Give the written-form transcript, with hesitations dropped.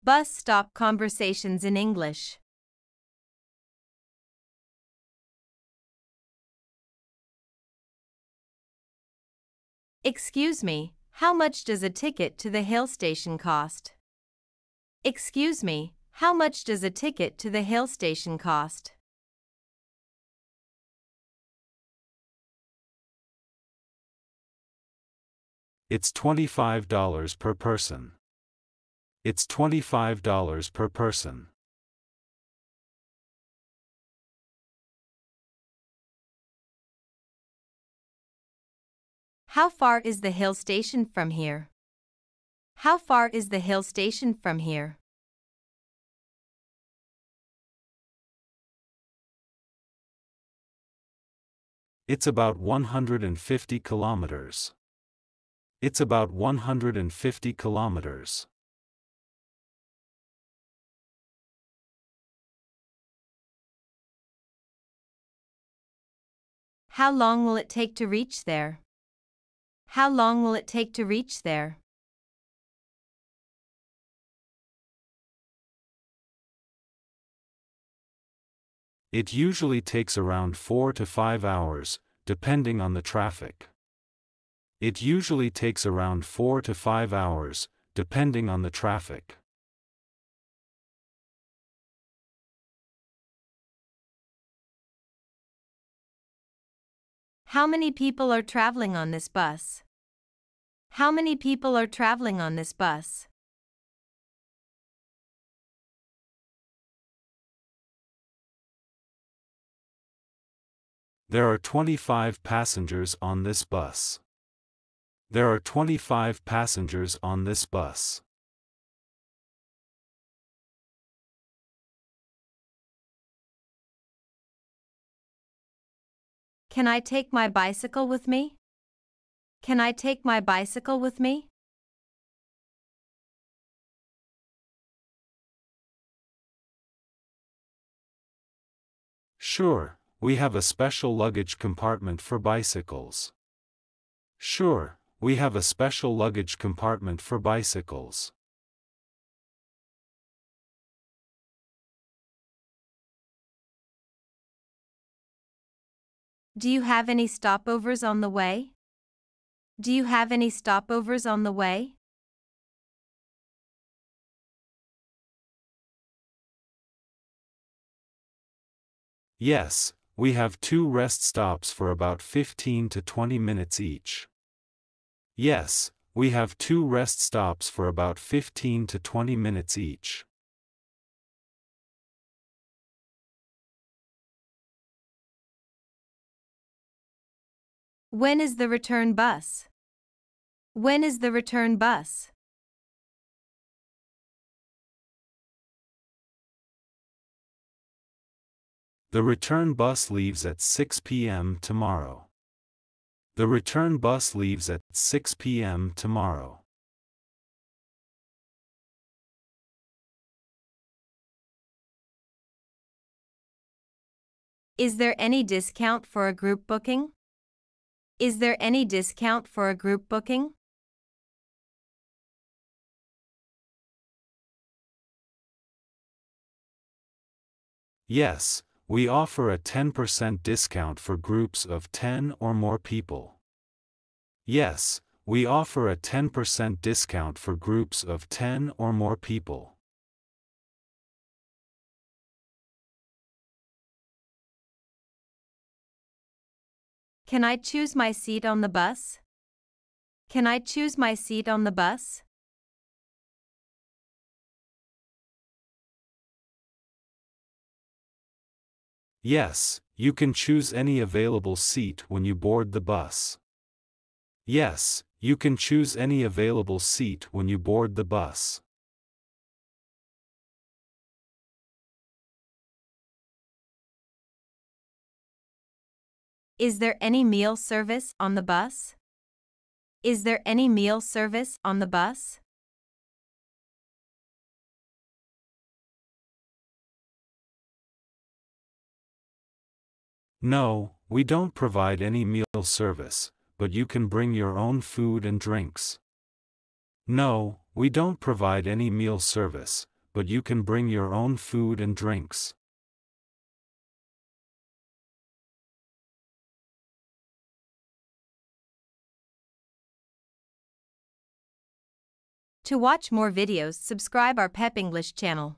Bus stop conversations in English. Excuse me, how much does a ticket to the hill station cost? Excuse me, how much does a ticket to the hill station cost? It's $25 per person. It's $25 per person. How far is the hill station from here? How far is the hill station from here? It's about 150 kilometers. It's about 150 kilometers. How long will it take to reach there? How long will it take to reach there? It usually takes around 4 to 5 hours, depending on the traffic. It usually takes around 4 to 5 hours, depending on the traffic. How many people are traveling on this bus? How many people are traveling on this bus? There are 25 passengers on this bus. There are 25 passengers on this bus. Can I take my bicycle with me? Can I take my bicycle with me? Sure, we have a special luggage compartment for bicycles. Sure, we have a special luggage compartment for bicycles. Do you have any stopovers on the way? Do you have any stopovers on the way? Yes, we have 2 rest stops for about 15 to 20 minutes each. Yes, we have 2 rest stops for about 15 to 20 minutes each. When is the return bus? When is the return bus? The return bus leaves at 6 p.m. tomorrow. The return bus leaves at 6 p.m. tomorrow. Is there any discount for a group booking? Is there any discount for a group booking? Yes, we offer a 10% discount for groups of 10 or more people. Yes, we offer a 10% discount for groups of 10 or more people. Can I choose my seat on the bus? Can I choose my seat on the bus? Yes, you can choose any available seat when you board the bus. Yes, you can choose any available seat when you board the bus. Is there any meal service on the bus? Is there any meal service on the bus? No, we don't provide any meal service, but you can bring your own food and drinks. No, we don't provide any meal service, but you can bring your own food and drinks. To watch more videos, subscribe our Pep English channel.